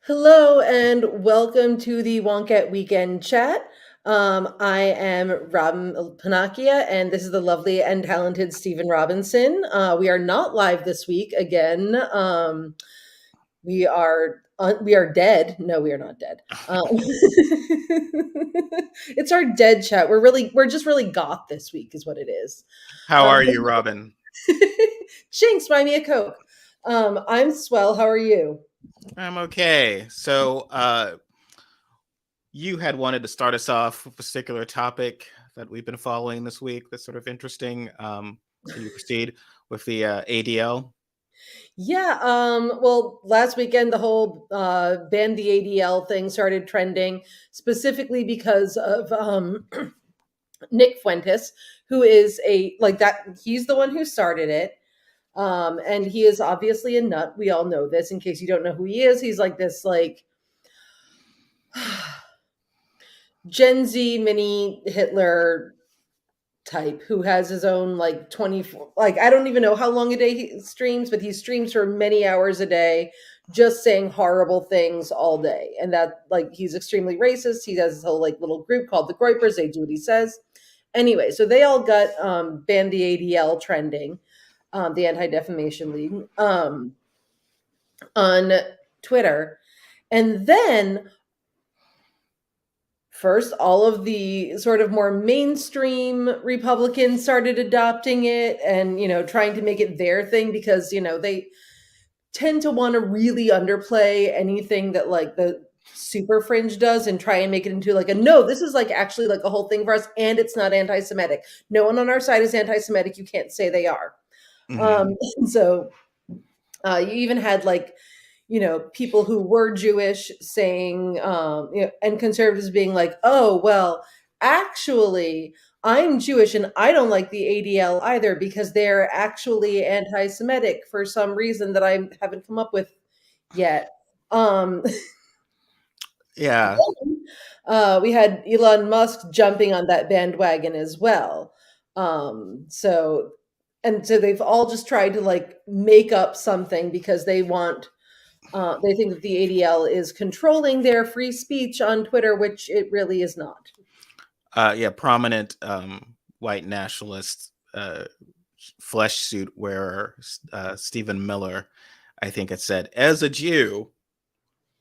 Hello and welcome to the Wonkette Weekend Chat. I am Robin Panakia, and this is the lovely and talented Stephen Robinson. We are not live this week again. We are dead. No, we are not dead. It's our dead chat. We're just really goth this week, is what it is. How Um, are you, Robin? Jinx, buy me a Coke. I'm swell. How are you? I'm okay. You had wanted to start us off with a particular topic that we've been following this week that's sort of interesting. Can you proceed with the ADL? Yeah, well, last weekend the whole ban the ADL thing started trending specifically because of Nick Fuentes, who is a like that he's the one who started it. And he is obviously a nut. We all know this. In case you don't know who he is, he's like this Gen Z mini Hitler type who has his own like 24, like I don't even know how long a day he streams, but he streams for many hours a day just saying horrible things all day. And that like he's extremely racist. He has this whole like little group called the Groypers. They do what he says. Anyway, so they all got ban the ADL trending, the Anti-Defamation League, on Twitter. And then first, all of the sort of more mainstream Republicans started adopting it and, trying to make it their thing because, they tend to want to really underplay anything that like the super fringe does and try and make it into like no, this is like actually like a whole thing for us and it's not anti-Semitic. No one on our side is anti-Semitic. You can't say they are. Mm-hmm. So you even had like people who were Jewish saying, and conservatives being like, oh, well, actually, I'm Jewish and I don't like the ADL either because they're actually anti Semitic for some reason that I haven't come up with yet. Um, Yeah, we had Elon Musk jumping on that bandwagon as well. So, and so they've all just tried to like make up something because they think that the ADL is controlling their free speech on Twitter, which it really is not. yeah, prominent white nationalist flesh suit wearer, Stephen Miller, I think it said, as a Jew,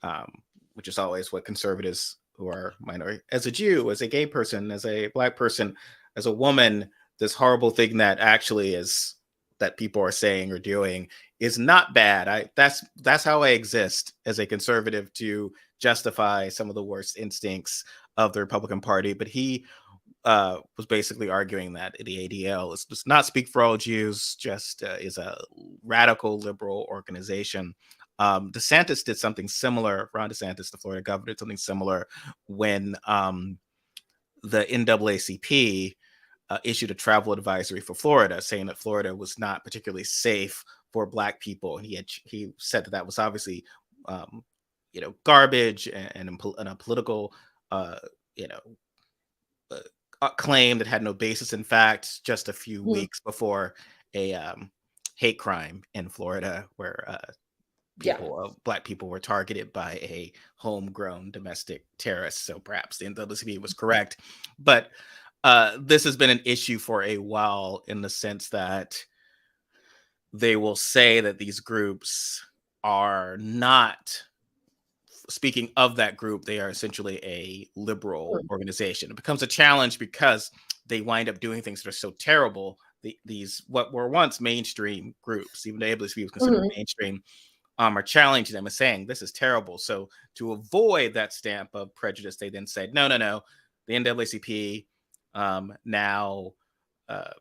um, which is always what conservatives who are minority, as a Jew, as a gay person, as a black person, as a woman, this horrible thing that actually is that people are saying or doing is not bad. That's how I exist as a conservative to justify some of the worst instincts of the Republican Party. But he was basically arguing that the ADL does not speak for all Jews, just is a radical liberal organization. DeSantis did something similar. Ron DeSantis, the Florida governor, did something similar when the NAACP issued a travel advisory for Florida, saying that Florida was not particularly safe for Black people, and he said that that was obviously garbage and a political uh, you know claim that had no basis in fact. Just a few Mhm. weeks before a hate crime in Florida where Yeah. Black people were targeted by a homegrown domestic terrorist. So perhaps the NAACP was correct, but this has been an issue for a while in the sense that they will say that these groups are not speaking of that group, they are essentially a liberal organization. It becomes a challenge because they wind up doing things that are so terrible. These what were once mainstream groups, even though ABLSP was considered Mhm. mainstream, are challenging them and saying this is terrible. So to avoid that stamp of prejudice, they then said, no, no, no, the NAACP, now uh,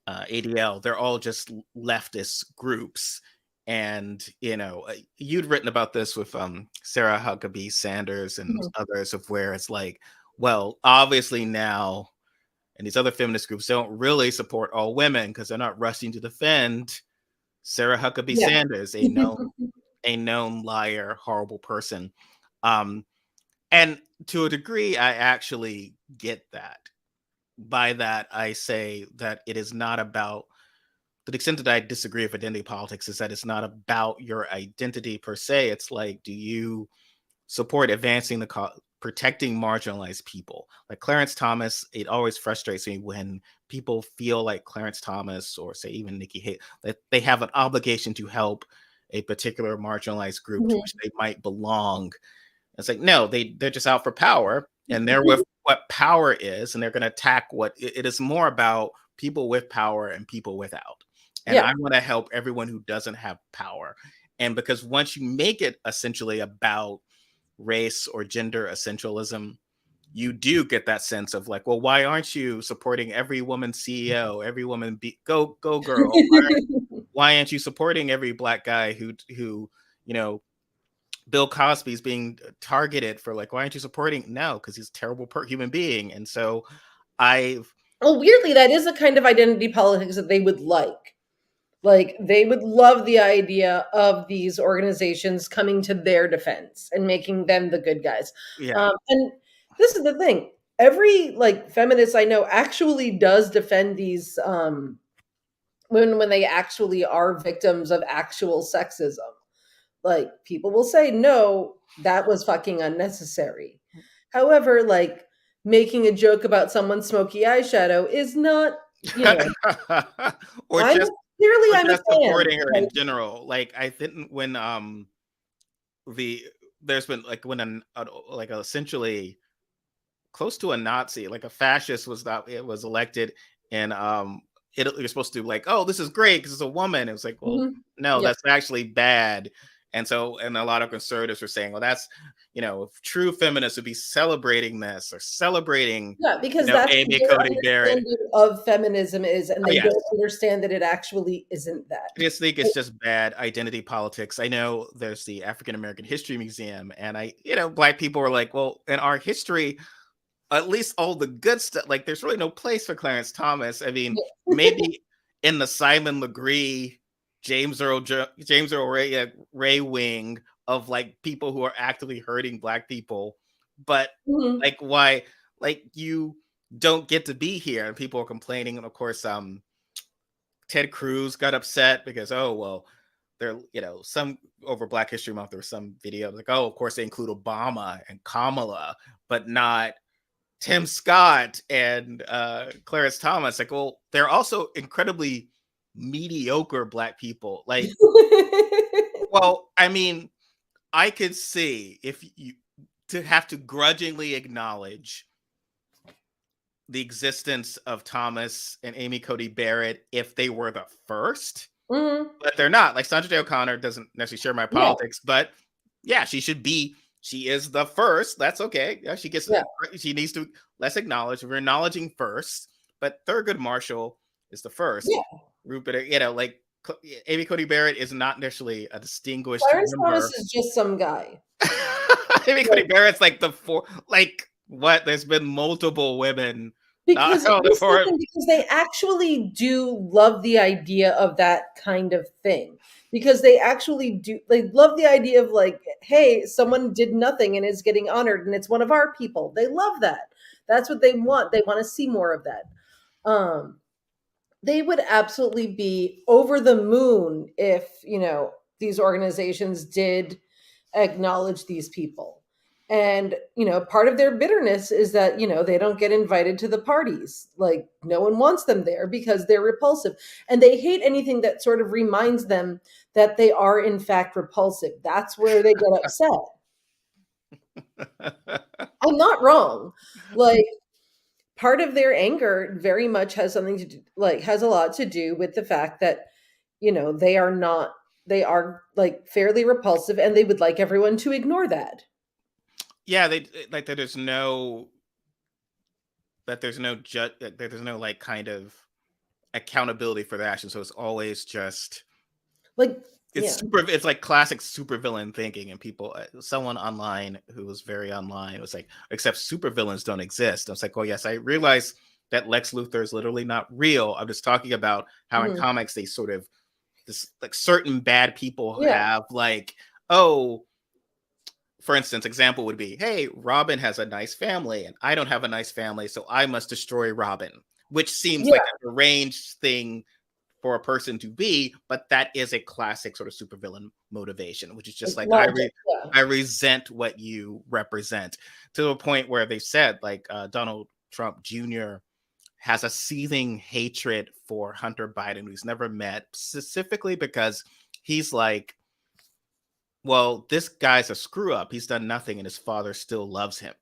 ADL, they're all just leftist groups. And you'd written about this with Sarah Huckabee Sanders and Mhm. others, of where it's like, well, obviously now, and these other feminist groups don't really support all women because they're not rushing to defend Sarah Huckabee Yeah. Sanders, a known liar, horrible person. Um, and to a degree, I actually get that. By that, I say that it is not about the extent that I disagree with identity politics is that it's not about your identity per se. It's like, do you support advancing protecting marginalized people? Like Clarence Thomas, it always frustrates me when people feel like Clarence Thomas, or say even Nikki Haley, that they have an obligation to help a particular marginalized group to which they might belong. It's like, no, they're just out for power, and they're with what power is, and they're going to attack what it is. More about people with power and people without. And I want to help everyone who doesn't have power. And because once you make it essentially about race or gender essentialism, you do get that sense of like, well, why aren't you supporting every woman CEO, every woman go girl? Why aren't you supporting every Black guy who you know, Bill Cosby's being targeted for, like, why aren't you supporting? No, because he's a terrible human being. And so well, weirdly, that is a kind of identity politics that they would like. Like, they would love the idea of these organizations coming to their defense and making them the good guys. yeah. And this is the thing. Every like feminist I know actually does defend these when they actually are victims of actual sexism. Like, people will say, no, that was fucking unnecessary. However, like, making a joke about someone's smoky eyeshadow is not, or I'm just clearly or I'm a just fan. supporting her Like, in general. Like, I didn't when there's been like when like essentially close to a Nazi, like a fascist it was elected, and you're supposed to like, oh, this is great because it's a woman. It was like, well, no, yeah. that's actually bad. And a lot of conservatives were saying, well, that's, if true feminists would be celebrating this or celebrating, Yeah, because that's what Amy their Cody Barrett. understanding of feminism is, and Oh, they yes. don't understand that it actually isn't that. I just think it's just bad identity politics. I know there's the African American History Museum, and Black people are like, well, in our history, at least all the good stuff, like there's really no place for Clarence Thomas. I mean, maybe in the Simon Legree, James Earl Ray wing of like people who are actively hurting Black people, but like why, like you don't get to be here, and people are complaining. And of course, Ted Cruz got upset because, oh well, there, some over Black History Month, there was some video like, oh, of course they include Obama and Kamala, but not Tim Scott and Clarence Thomas. Like, well, they're also incredibly mediocre Black people. Like, well, I mean, I could see if you to have to grudgingly acknowledge the existence of Thomas and Amy Cody Barrett if they were the first, but they're not. Like, Sandra Day O'Connor doesn't necessarily share my politics, but yeah, she should be. She is the first. That's okay. Yeah, she needs to. Let's acknowledge. We're acknowledging first, but Thurgood Marshall is the first. Yeah. Rupert, like Amy Cody Barrett is not necessarily a distinguished Clarence member. Thomas is just some guy. Amy Cody Barrett's like the four. Like, what? There's been multiple women. Because they actually do love the idea of that kind of thing. Because they actually do, they love the idea of like, hey, someone did nothing and is getting honored, and it's one of our people. They love that. That's what they want. They want to see more of that. They would absolutely be over the moon if, these organizations did acknowledge these people. And, part of their bitterness is that, they don't get invited to the parties. Like, no one wants them there because they're repulsive. And they hate anything that sort of reminds them that they are, in fact, repulsive. That's where they get upset. I'm not wrong. Like, part of their anger very much has something to do, like, has a lot to do with the fact that, they are like fairly repulsive, and they would like everyone to ignore that. Yeah, they like that. There's no like kind of accountability for the action. So it's always just like it's like classic supervillain thinking. And people, someone online who was very online was like, except supervillains don't exist. I was like, well, yes, I realize that Lex Luthor is literally not real. I'm just talking about how in comics they sort of like certain bad people have like, oh, for instance, example would be, hey, Robin has a nice family and I don't have a nice family, so I must destroy Robin, which seems like a deranged thing for a person to be, but that is a classic sort of supervillain motivation, which is just like Logic, yeah. I resent what you represent, to the point where they said like Donald Trump Jr. has a seething hatred for Hunter Biden, who's never met, specifically because he's like, well, this guy's a screw up. He's done nothing, and his father still loves him.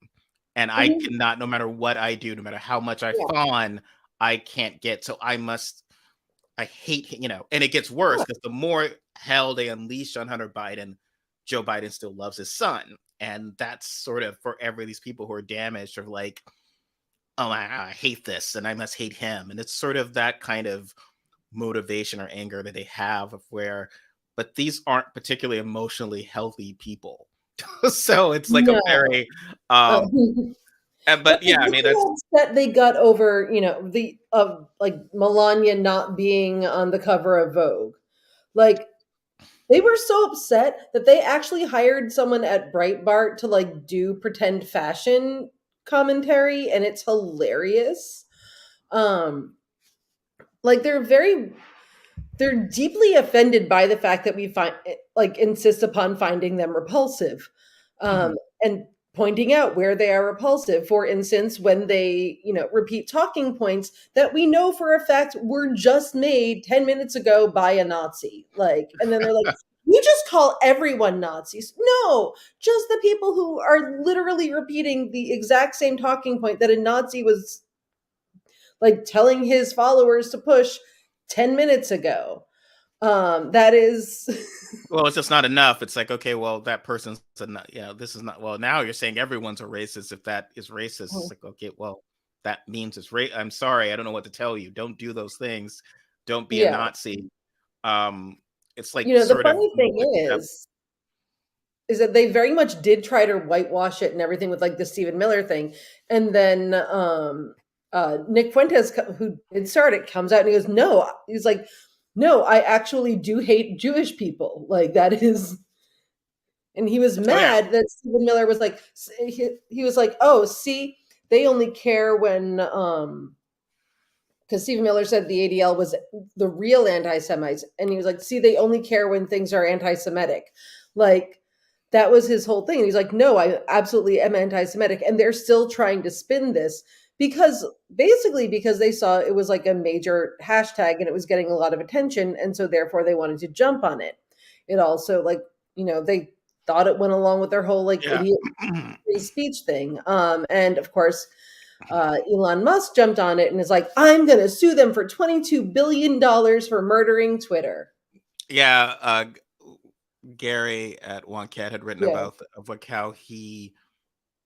And I Mhm. cannot, no matter what I do, no matter how much I Yeah. fawn, I can't get. So I hate, and it gets worse Yeah. because the more hell they unleash on Hunter Biden, Joe Biden still loves his son. And that's sort of for every these people who are damaged, or like, oh, I hate this and I must hate him. And it's sort of that kind of motivation or anger that they have of where, but these aren't particularly emotionally healthy people. So it's like a No. very, Uh, but yeah, I look mean, at that's, how upset they got over, the like Melania not being on the cover of Vogue. Like they were so upset that they actually hired someone at Breitbart to like do pretend fashion commentary, and it's hilarious. Um, like they're deeply offended by the fact that we find like insist upon finding them repulsive, um, mhm. and pointing out where they are repulsive. For instance, when they repeat talking points that we know for a fact were just made 10 minutes ago by a Nazi, like, and then they're like, you just call everyone Nazis. No, just the people who are literally repeating the exact same talking point that a Nazi was like telling his followers to push 10 minutes ago. That is Well, it's just not enough. It's like, okay, well, that person's not, this is not, well, now you're saying everyone's a racist. If that is racist, it's like, okay, well, that means it's I'm sorry. I don't know what to tell you. Don't do those things. Don't be a yeah. Nazi. Um, it's like The sort of funny thing accept. is that they very much did try to whitewash it and everything with like the Stephen Miller thing. And then Nick Fuentes, who did start it, comes out and he goes, no, he's like, no, I actually do hate Jewish people. Like that is, and he was Oh, yeah. mad that Stephen Miller was like, he was like, oh, see, they only care when, because Stephen Miller said the ADL was the real anti-Semites, and he was like, "See, they only care when things are anti-Semitic." Like that was his whole thing. And he's like, "No, I absolutely am anti-Semitic," and they're still trying to spin this because basically because they saw it was like a major hashtag and it was getting a lot of attention, and so therefore they wanted to jump on it. It also like they thought it went along with their whole like Yeah. idiot free speech thing, and of course Elon Musk jumped on it and is like, I'm going to sue them for $22 billion for murdering Twitter. Yeah. Gary at Wonkette had written Yeah. about of like how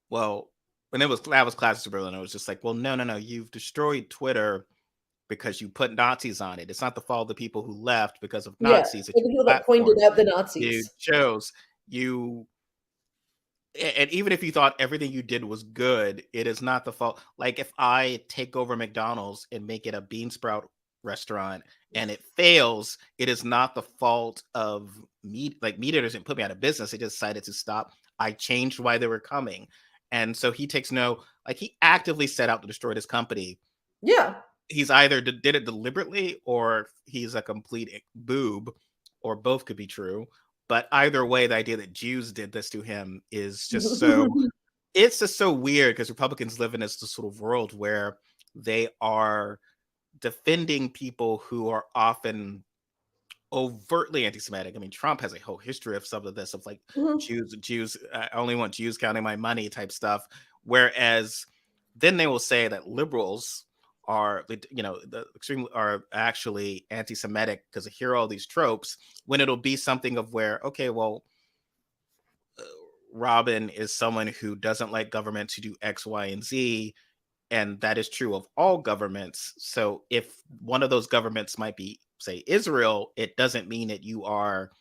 well, when that was classic Berlin, it was just like, well, no, no, no, you've destroyed Twitter because you put Nazis on it. It's not the fault of the people who left because of Yeah. Nazis that For you the people that pointed platformed. out the You Nazis. chose you, and even if you thought everything you did was good, it is not the fault. Like if I take over McDonald's and make it a bean sprout restaurant and it fails, it is not the fault of meat. Like meat eaters didn't put me out of business. They just decided to stop. I changed why they were coming. And so he takes no, like he actively set out to destroy this company. Yeah. He's either did it deliberately or he's a complete boob, or both could be true. But either way, the idea that Jews did this to him is just so, it's just so weird because Republicans live in this sort of world where they are defending people who are often overtly anti-Semitic. I mean, Trump has a whole history of some of this, of like Mhm. Jews. I only want Jews counting my money type stuff. Whereas then they will say that liberals are, the extreme are actually anti-Semitic because they hear all these tropes. When it'll be something of where, okay, well, Robin is someone who doesn't like government to do X, Y, and Z, and that is true of all governments. So if one of those governments might be, say, Israel, it doesn't mean that you are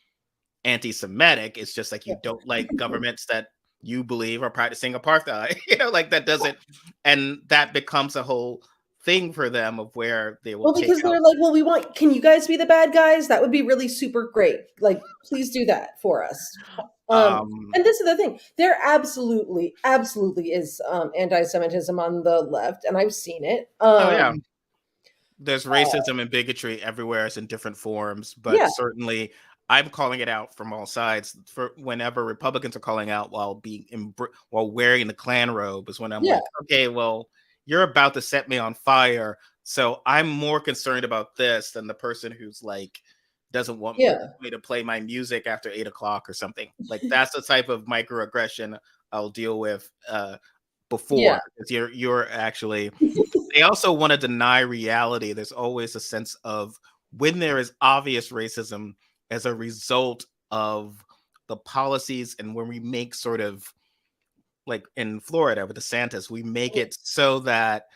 anti-Semitic. It's just like you don't like governments that you believe are practicing apartheid. Like that doesn't, and that becomes a whole thing for them of where they will Well, take because out. they're like, well, can you guys be the bad guys? That would be really super great. Like, please do that for us. Um, And this is the thing. There absolutely, absolutely is anti-Semitism on the left, and I've seen it. oh yeah, there's racism and bigotry everywhere, it's in different forms, but Yeah, certainly I'm calling it out from all sides. For whenever Republicans are calling out while while wearing the Klan robe is when I'm yeah, like, okay, well, you're about to set me on fire, so I'm more concerned about this than the person who's like doesn't want yeah, me to play my music after 8 o'clock or something. Like that's the type of microaggression I'll deal with yeah, before, because you're actually, they also want to deny reality. There's always a sense of when there is obvious racism as a result of the policies, and when we make sort of like in Florida with DeSantis, we make it so that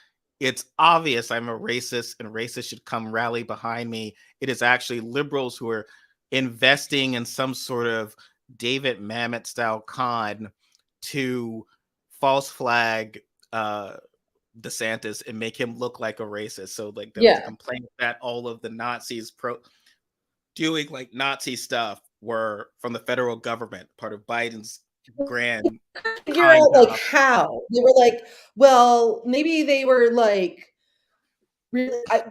it's obvious I'm a racist and racists should come rally behind me. It is actually liberals who are investing in some sort of David Mamet style con to false flag DeSantis and make him look like a racist. So like there was a yeah. complaint that all of the Nazis doing like Nazi stuff were from the federal government, part of Biden's grand Figure kind out like of. how they were like, well, maybe they were like really. I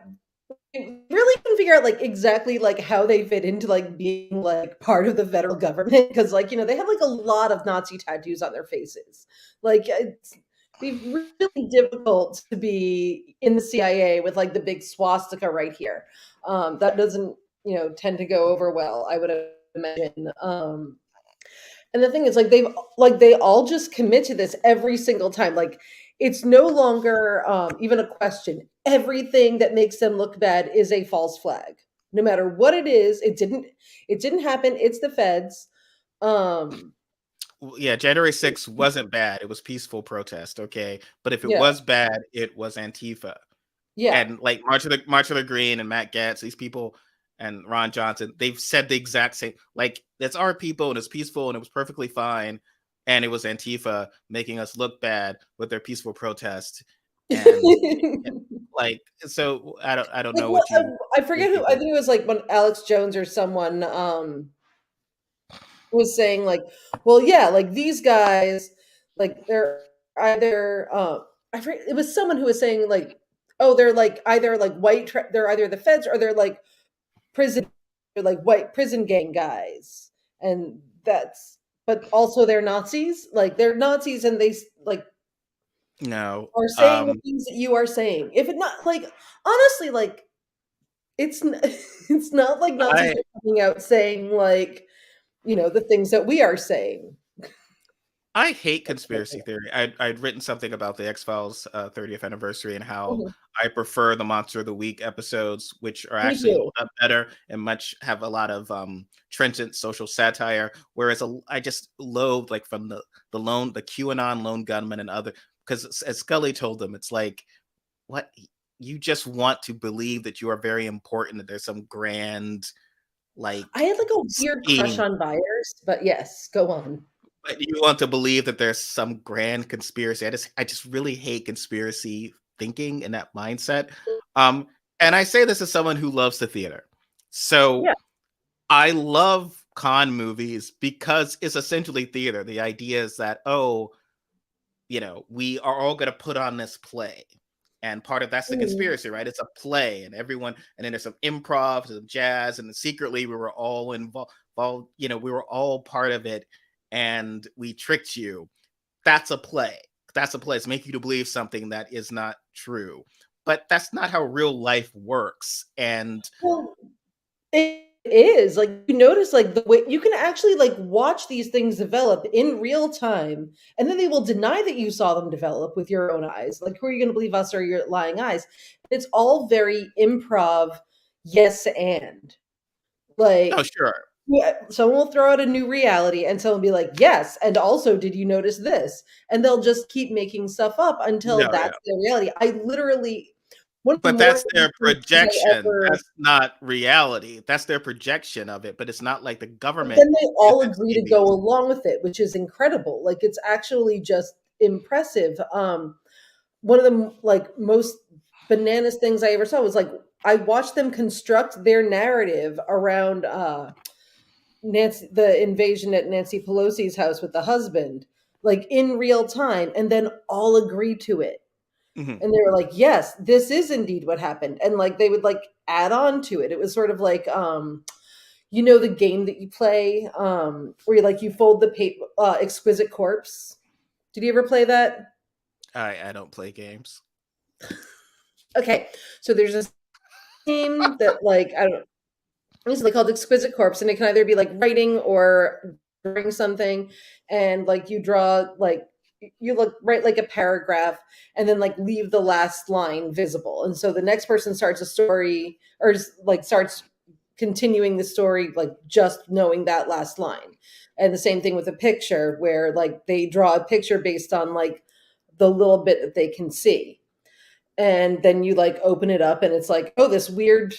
really couldn't figure out like exactly like how they fit into like being like part of the federal government because like they have like a lot of Nazi tattoos on their faces. Like it's be really difficult to be in the CIA with like the big swastika right here. That doesn't tend to go over well, I would imagine. And the thing is, they all just commit to this every single time. Like it's no longer even a question. Everything that makes them look bad is a false flag. No matter what it is, it didn't happen. It's the feds. Um, Yeah, January 6th wasn't bad. It was peaceful protest, okay? But if it yeah, was bad, it was Antifa. yeah. And like March of the Green and Matt Gaetz, these people, and Ron Johnson, they've said the exact same. Like that's our people, and it's peaceful, and it was perfectly fine, and it was Antifa making us look bad with their peaceful protest, and like so I don't Like know what what you I forget think who. I people. think it was like when Alex Jones or someone was saying like, well, yeah, like these guys, like they're either it was someone who was saying like, oh, they're like either like they're either the feds or they're like prison, they're like white prison gang guys, and that's but also they're Nazis, like they're Nazis, and they like No, are saying the things that you are saying. If it not like honestly, like it's not like Nazis I are coming out saying like the things that we are saying. I hate conspiracy theory. I'd written something about the X-Files 30th anniversary and how Mhm. I prefer the Monster of the Week episodes, which are Me actually hold too. up better and much have a lot of trenchant social satire. Whereas I just loathe like from the QAnon lone gunman and other, because as Scully told them, it's like what, you just want to believe that you are very important, that there's some grand I like had like a weird crush scheme. on buyers, but yes, go on. But you want to believe that there's some grand conspiracy. I just really hate conspiracy thinking and that mindset. Um, and I say this as someone who loves the theater. So Yeah. I love con movies because it's essentially theater. The idea is that, oh, we are all going to put on this play. And part of that's the Mhm. conspiracy, right? It's a play, and everyone, and then there's some improv, some jazz, and then secretly we were all involved, we were all part of it, and we tricked you. That's a play. That's a play. It's make you to believe something that is not true. But that's not how real life works. And Well, it is, like, you notice, like, the way you can actually, like, watch these things develop in real time, and then they will deny that you saw them develop with your own eyes. Like, who are you gonna believe, us or your lying eyes? It's all very improv, yes, and. oh, Like, sure. yeah, someone will throw out a new reality, and someone will be like, "Yes, and also, did you notice this?" And they'll just keep making stuff up until No, yeah. that's their reality. I literally one of the But more that's their things I projection. ever That's not reality. That's their projection of it. But it's not like the but government then they is all at agree to go CBS. along with it, which is incredible. Like, it's actually just impressive. One of the, like, most bananas things I ever saw was, like, I watched them construct their narrative around, the invasion at Nancy Pelosi's house with the husband, like in real time, and then all agree to it. Mhm. And they were like, yes, this is indeed what happened. And like they would like add on to it. It was sort of like you know the game that you play where you like you fold the paper exquisite corpse. Did you ever play that? I don't play games. Okay. So there's this game that like I don't recently called Exquisite Corpse, and it can either be like writing or drawing something, and like you draw like you look write like a paragraph and then like leave the last line visible, and so the next person starts a story or like starts continuing the story like just knowing that last line. And the same thing with a picture where like they draw a picture based on like the little bit that they can see, and then you like open it up and it's like, oh, this weird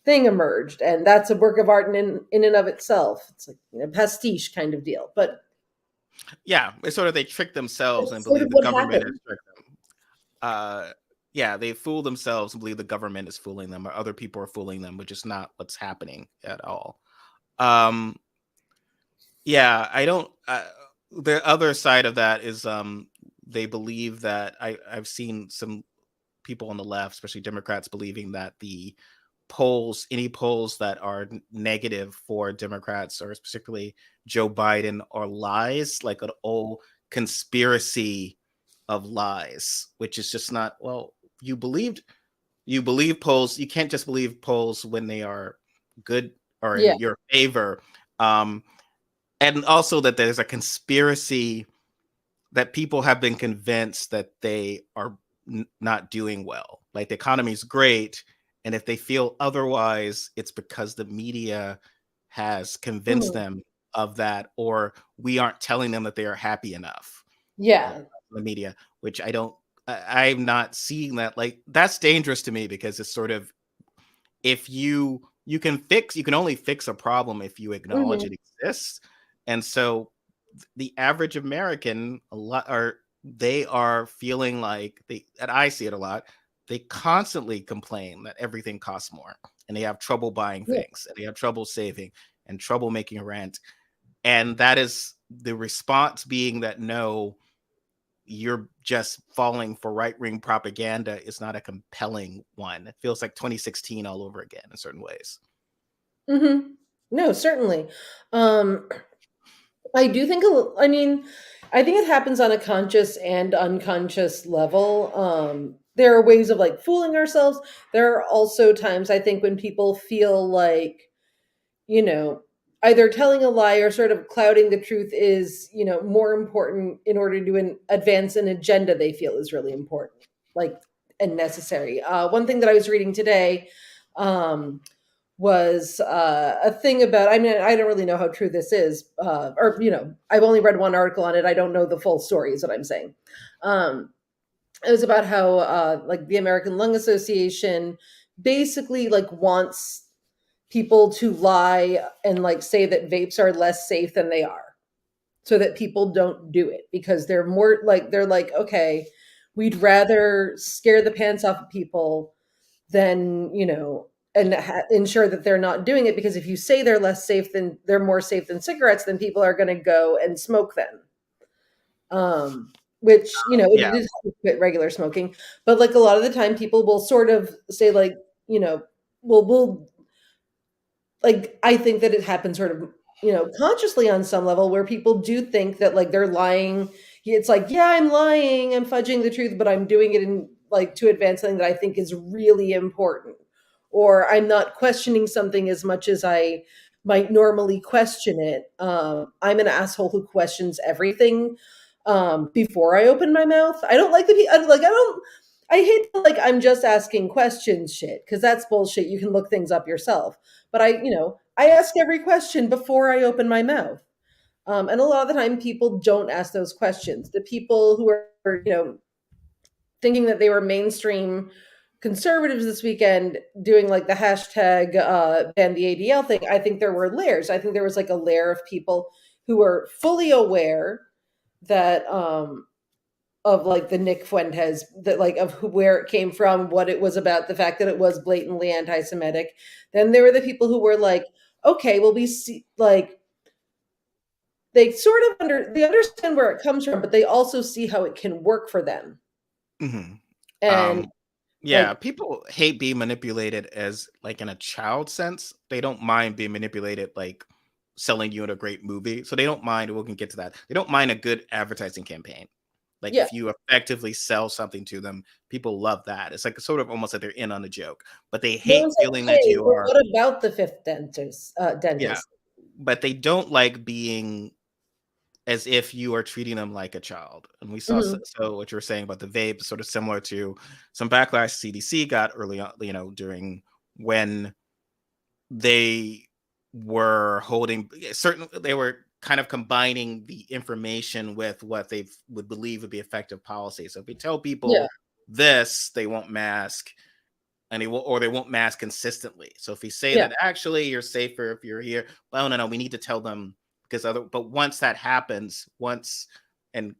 thing emerged, and that's a work of art in and of itself. It's like, you know, pastiche kind of deal, but Yeah, it's sort of they trick themselves and that's sort of believe the what government has happened. tricked them. Yeah, they fool themselves and believe the government is fooling them or other people are fooling them, which is not what's happening at all. Um, yeah, I don't. The other side of that is they believe that I've seen some people on the left, especially Democrats, believing that the polls, any polls that are negative for Democrats or particularly Joe Biden, are lies, like an old conspiracy of lies, which is just not, well, you believed, you believe polls. You can't just believe polls when they are good or in Yeah. your favor. Um, and also that there's a conspiracy that people have been convinced that they are not doing well. Like the economy is great, and if they feel otherwise, it's because the media has convinced Mhm. them of that, or we aren't telling them that they are happy enough. Uh, Yeah. the media, which I don't, I'm not seeing that. Like that's dangerous to me because it's sort of if you can fix, you can only fix a problem if you acknowledge Hmm. it exists, and so the average American a lot are they are feeling like they and I see it a lot. They constantly complain that everything costs more and they have trouble buying Yeah. things and they have trouble saving and trouble making rent. And that is the response being that no, you're just falling for right wing propaganda is not a compelling one. It feels like 2016 all over again in certain ways. Hmm. No, certainly. um I do think I mean, I think it happens on a conscious and unconscious level. There are ways of like fooling ourselves. There are also times I think when people feel like, you know, either telling a lie or sort of clouding the truth is, you know, more important in order to advance an agenda they feel is really important, like, and necessary. One thing that I was reading today um, was a thing about, I mean, I don't really know how true this is, or, you know, I've only read one article on it. I don't know the full story, is what I'm saying. Um, it was about how, like, the American Lung Association basically, like, wants people to lie and like say that vapes are less safe than they are so that people don't do it because they're more like they're like, okay, we'd rather scare the pants off of people than, you know, and ensure that they're not doing it, because if you say they're less safe than they're more safe than cigarettes, then people are going to go and smoke them. Which, you know, it Yeah. is quit regular smoking, but like a lot of the time people will sort of say like, you know, we'll like, I think that it happens sort of, you know, consciously on some level where people do think that like they're lying. It's like, yeah, I'm lying, I'm fudging the truth, but I'm doing it in like to advance something that I think is really important. Or I'm not questioning something as much as I might normally question it. I'm an asshole who questions everything before I open my mouth. I don't like like I don't I hate the, like, I'm just asking questions shit, because that's bullshit. You can look things up yourself. But I, you know, I ask every question before I open my mouth. And a lot of the time, people don't ask those questions. The people who are, you know, thinking that they were mainstream conservatives this weekend doing like the hashtag ban the ADL thing, I think there were layers. I think there was like a layer of people who were fully aware that of like the Nick Fuentes, that like of where it came from, what it was about, the fact that it was blatantly anti-Semitic. Then there were the people who were like, okay, well, we see like they sort of they understand where it comes from, but they also see how it can work for them. Hmm. And Yeah, like, people hate being manipulated as like in a child sense. They don't mind being manipulated like selling you in a great movie. So they don't mind, we can get to that. They don't mind a good advertising campaign. Like yeah, if you effectively sell something to them, people love that. It's like sort of almost like they're in on the joke, but they no hate one's like, feeling that hey, you but are, what about the fifth dentist? yeah, Dentist? but they don't like being as if you are treating them like a child. And we saw, Hmm. so what you're saying about the vape is sort of similar to some backlash CDC got early on, during when they were holding certain, they were kind of combining the information with what they would believe would be effective policy. So if we tell Yeah, people this, they won't mask, and they won't mask consistently. So if we say yeah, that actually you're safer if you're here, well, no, we need to tell them because but once that happens, and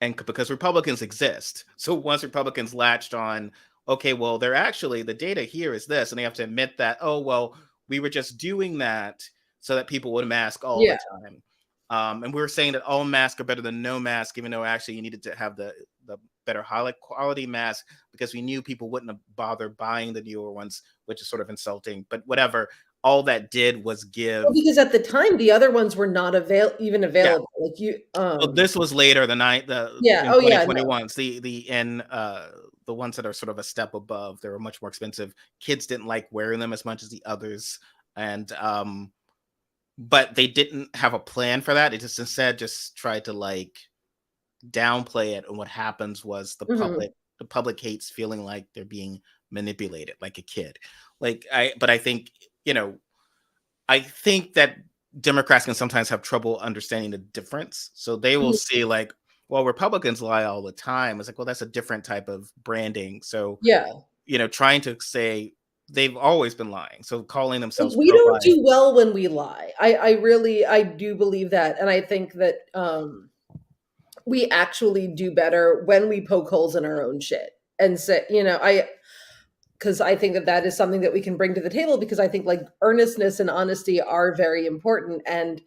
because Republicans exist, so once Republicans latched on, okay, well, they're actually the data here is this, and they have to admit that, oh, well, we were just doing that so that people would mask all yeah. the time. And we were saying that all masks are better than no mask, even though actually you needed to have the better high quality mask because we knew people wouldn't have bothered buying the newer ones, which is sort of insulting. But whatever, all that did was Well, give, because at the time the other ones were not even yeah. available. Like you, Well, this was later, yeah. in Oh yeah, no, 2021s. The ones that are sort of a step above, they were much more expensive. Kids didn't like wearing them as much as the others, and but they didn't have a plan for that. They just instead just tried to like downplay it. And what happens was hmm, the public hates feeling like they're being manipulated, like a kid. But I think you know I think that Democrats can sometimes have trouble understanding the difference. So they will hmm, see like, well, Republicans lie all the time. It's like, well, that's a different type of branding. So, yeah. trying to say they've always been lying. So calling Like, themselves we pro don't life. do well when we lie. I really, I do believe that, and I think that we actually do better when we poke holes in our own shit and say, I because I think that that is something that we can bring to the table because I think like earnestness and honesty are very important, and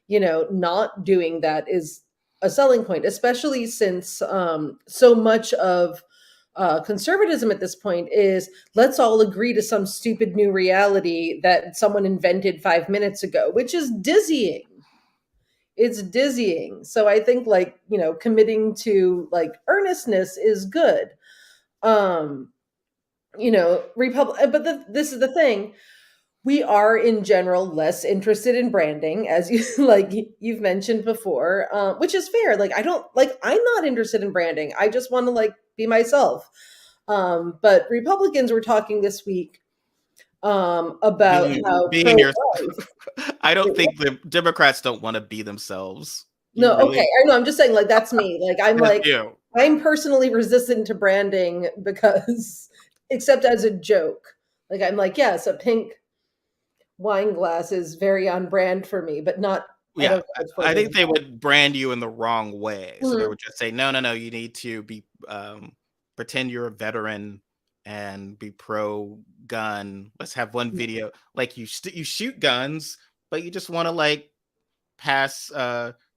not doing that is a selling point, especially since so much of conservatism at this point is let's all agree to some stupid new reality that someone invented 5 minutes ago, which is dizzying. It's dizzying. So I think like, committing to like earnestness is good. Um, but this is the thing. We are in general less interested in branding, as you like you've mentioned before, which is fair. Like I don't like I'm not interested in branding. I just want to like be myself. But Republicans were talking this week about how Being your pro-life. I don't think the Democrats don't want to be themselves. You No, okay, really I know. I'm just saying, like that's me. that's you. I'm personally resistant to branding because, except as a joke, like I'm like, yes, a pink wine glass is very on brand for me, but not. I Yeah, don't think it's for I the. think they would brand you in the wrong way. So they Mhm. would just say, no, no, no, you need to be pretend you're a veteran and be pro gun. Let's have one video like you shoot guns, but you just want to like pass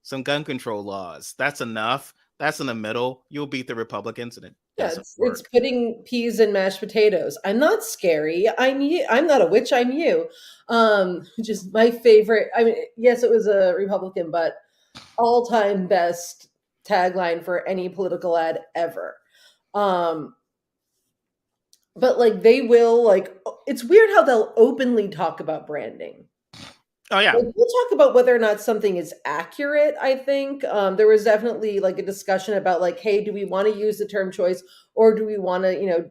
some gun control laws. That's enough. That's in the middle. You'll beat the Republicans, and it Yeah, doesn't it's work. putting peas in mashed potatoes. I'm not scary. I'm you. I'm not a witch. I'm you. Which is my favorite. I mean, yes, it was a Republican, but all time best tagline for any political ad ever. Um, but like they will like it's weird how they'll openly talk about branding. Oh yeah, Like, we'll talk about whether or not something is accurate. I think there was definitely like a discussion about like, hey, do we want to use the term choice, or do we want to,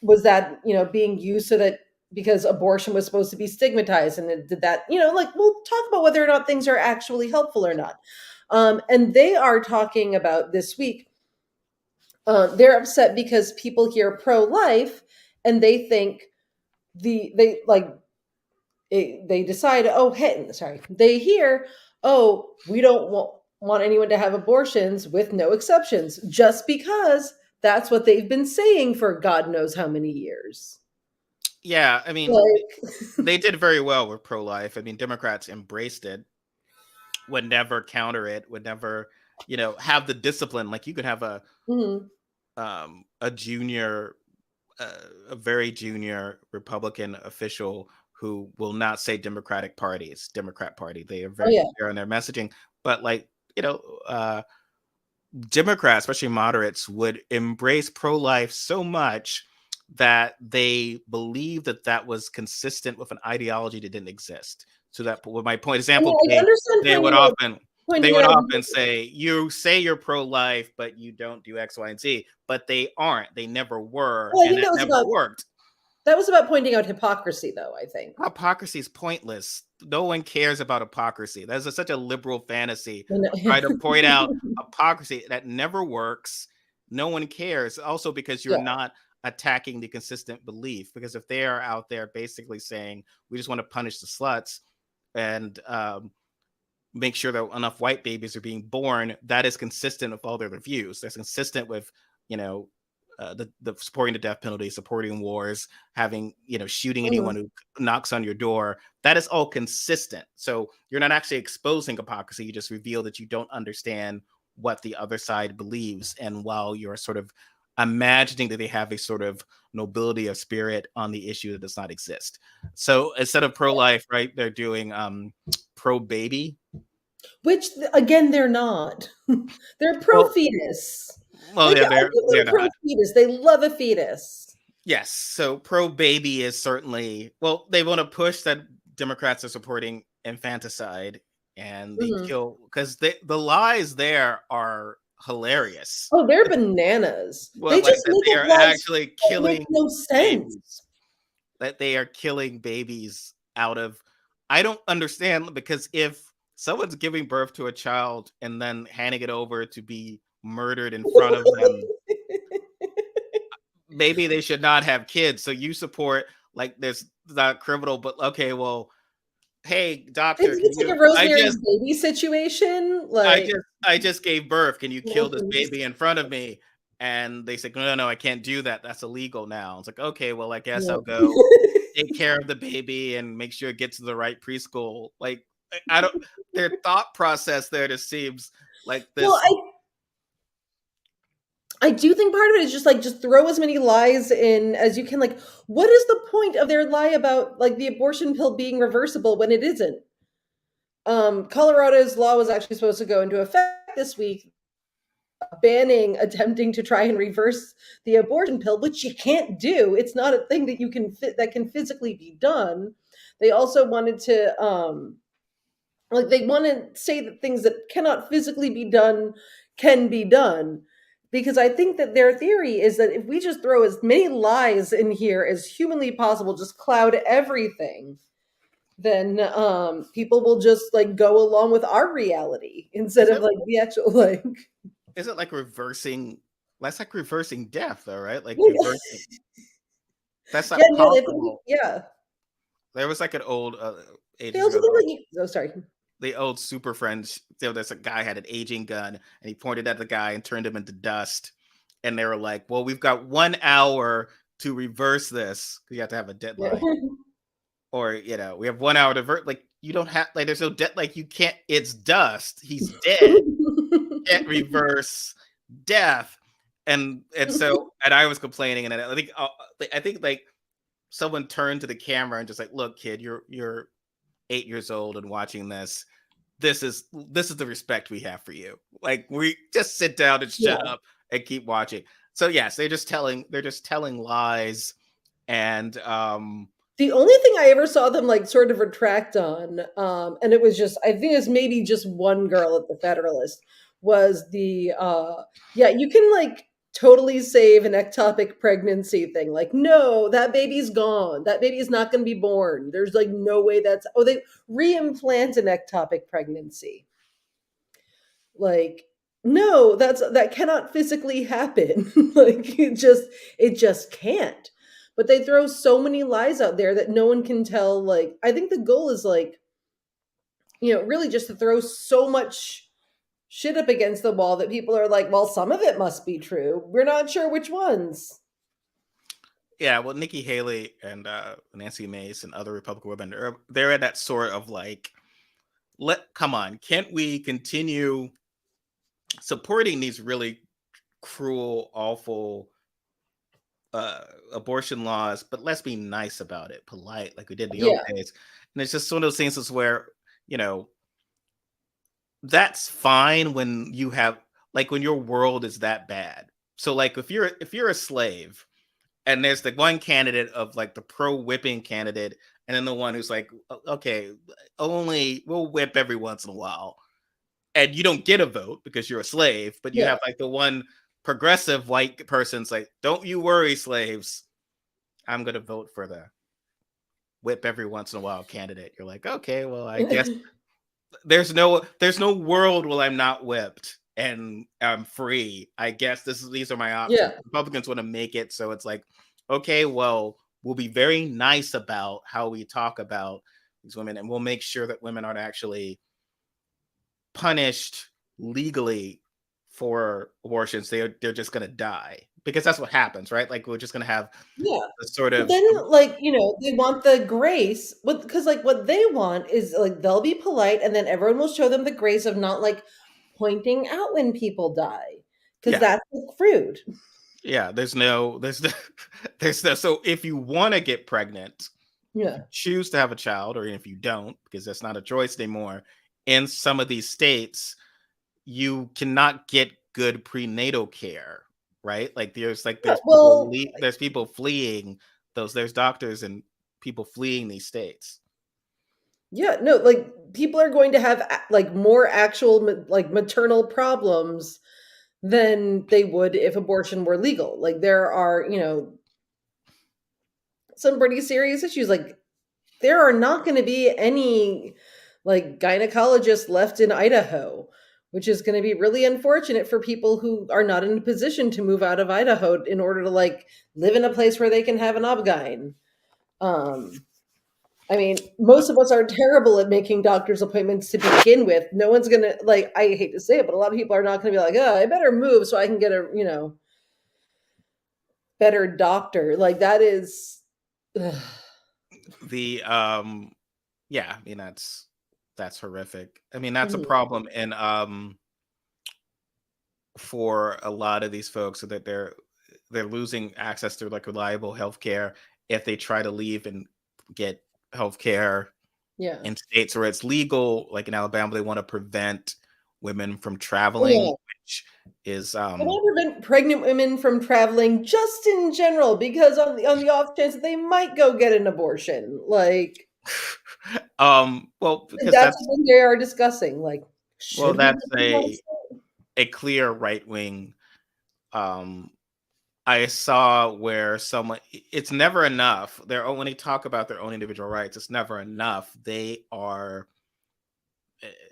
was that being used so that because abortion was supposed to be stigmatized, and did that, like we'll talk about whether or not things are actually helpful or not. And they are talking about this week. They're upset because people hear pro-life and they think they like they decide, oh, hey, sorry, they hear, oh, we don't want anyone to have abortions with no exceptions, just because that's what they've been saying for God knows how many years. yeah. I mean, Like, they did very well with pro life. I mean, Democrats embraced it, would never counter it, would never, have the discipline. Like you could have mhm, a junior, a very junior Republican official who will not say Democratic Party. It's Democrat Party. They are Oh very yeah. clear on their messaging. But like, Democrats, especially moderates, would embrace pro-life so much that they believe that that was consistent with an ideology that didn't exist. So that, with my point I mean, example, I understand they would often they pointing it would out. often say, you say you're pro-life, but you don't do X, Y, and Z. But they aren't. They never were, Well, I and think it never worked. that was about pointing out hypocrisy, though, I think. Hypocrisy is pointless. No one cares about hypocrisy. That's such a liberal fantasy. You know? Try to point out hypocrisy that never works. No one cares. Also, because you're Yeah. not attacking the consistent belief. Because if they are out there basically saying we just want to punish the sluts and make sure that enough white babies are being born, that is consistent with all their views. That's consistent with, you know, the supporting the death penalty, supporting wars, having, shooting anyone who knocks on your door. That is all consistent. So you're not actually exposing hypocrisy. You just reveal that you don't understand what the other side believes. And while you're sort of imagining that they have a sort of nobility of spirit on the issue that does not exist. So instead of pro-life, right, they're doing pro-baby. Which, again, they're not. They're Well, pro-fetus. well, Like, yeah, I give they're them not. pro-fetus. They love a fetus. Yes. So pro-baby is certainly, well, they want to push that Democrats are supporting infanticide and they kill, because the lies there are hilarious. Oh, they're bananas. Well, They like just that make they up are lies actually that make killing no sense. babies. That they are killing babies out of, I don't understand, because if someone's giving birth to a child and then handing it over to be murdered in front of them, maybe they should not have kids. So you support like this, not criminal, but okay, well, hey doctor, can It's like you, a Rosemary's Baby situation. I Like, just I just gave birth. Can you kill this baby in front of me? And they said, no, I can't do that. That's illegal now. It's like, okay, well, I guess I'll go take care of the baby and make sure it gets to the right preschool. Like, I don't, their thought process there just seems like well, this. I do think part of it is just throw as many lies in as you can. Like, what is the point of their lie about like the abortion pill being reversible when it isn't? Colorado's law was actually supposed to go into effect this week, banning attempting to try and reverse the abortion pill, which you can't do. It's not a thing that you can that can physically be done. They also wanted to like they want to say that things that cannot physically be done can be done, because I think that their theory is that if we just throw as many lies in here as humanly possible, just cloud everything, then people will just like go along with our reality instead of like the actual like Is it like reversing? That's like reversing death, though, right? Like reversing. That's yeah, not no, they think, possible. yeah. There was like an old They ages also ago, think like oh sorry. the old Super Friends. There's a guy had an aging gun, and he pointed at the guy and turned him into dust. And they were like, "Well, we've got 1 hour to reverse this. You have to have a Yeah. deadline, or we have 1 hour to like you don't have like there's no debt like you can't. It's dust. He's dead. Can't reverse death." And so I was complaining, and I think like someone turned to the camera and just like, "Look, kid, you're 8 years old and watching this. This is the respect we have for you. Like, we just sit down and Yeah. shut up and keep watching." So yes, they're just telling lies. And The only thing I ever saw them like sort of retract on, and it was just I think it's maybe just one girl at the Federalist, was the yeah, you can like totally save an ectopic pregnancy thing. Like, no, that baby's gone. That baby is not going to be born. There's like no way that's they reimplant an ectopic pregnancy. Like, no, that cannot physically happen. Like it just can't. But they throw so many lies out there that no one can tell. Like, I think the goal is like, really just to throw so much shit up against the wall that people are like, well, some of it must be true. We're not sure which ones. yeah, well, Nikki Haley and Nancy Mace and other Republican women, they're at that sort of like, come on, can't we continue supporting these really cruel, awful abortion laws, but let's be nice about it, polite, like we did the old Yeah. days. And it's just one of those things where, you know, that's fine when you have like when your world is that bad. So like if you're a slave and there's the one candidate of like the pro whipping candidate, and then the one who's like, Okay, only we'll whip every once in a while," and you don't get a vote because you're a slave, but you Yeah. have like the one progressive white person's like, "Don't you worry, slaves, I'm gonna vote for the whip every once in a while candidate." You're like, okay, well, I guess there's no world where I'm not whipped and I'm free. I guess these are my options. Yeah. Republicans want to make it so it's like, okay, well, we'll be very nice about how we talk about these women, and we'll make sure that women aren't actually punished legally for abortions. They're just gonna die because that's what happens, right? Like we're just gonna have Yeah. the sort But of then, like, they want the grace, because like what they want is like they'll be polite, and then everyone will show them the grace of not like pointing out when people die, because yeah. that's like, rude. Yeah, there's no there's no so if you want to get pregnant, if you Yeah. choose to have a child, or if you don't, because that's not a choice anymore, in some of these states, you cannot get good prenatal care, right? Like Yeah. there's Well, there's people fleeing there's doctors and people fleeing these states. yeah, no, like people are going to have like more actual like maternal problems than they would if abortion were legal. Like there are, some pretty serious issues. Like there are not going to be any like gynecologists left in Idaho, which is going to be really unfortunate for people who are not in a position to move out of Idaho in order to like live in a place where they can have an obgyn. Um, I mean, most of us are terrible at making doctor's appointments to begin with. No one's gonna like. I hate to say it, but a lot of people are not gonna be like, "Oh, I better move so I can get a better doctor." Like that is, ugh. The yeah, I mean that's horrific. I mean that's a Mhm. problem, and for a lot of these folks, so that they're losing access to like reliable healthcare if they try to leave and get healthcare Yeah. in states where it's legal. Like in Alabama, they want to prevent women from Oh, traveling, yeah. which is I want to prevent pregnant women from traveling just in general because on the off chance that they might go get an abortion. Like well, because that's what they are discussing. Like, should we that's let them out of state? a clear right wing. um I saw where someone, it's never enough. When they talk about their own individual rights, it's never enough. They are,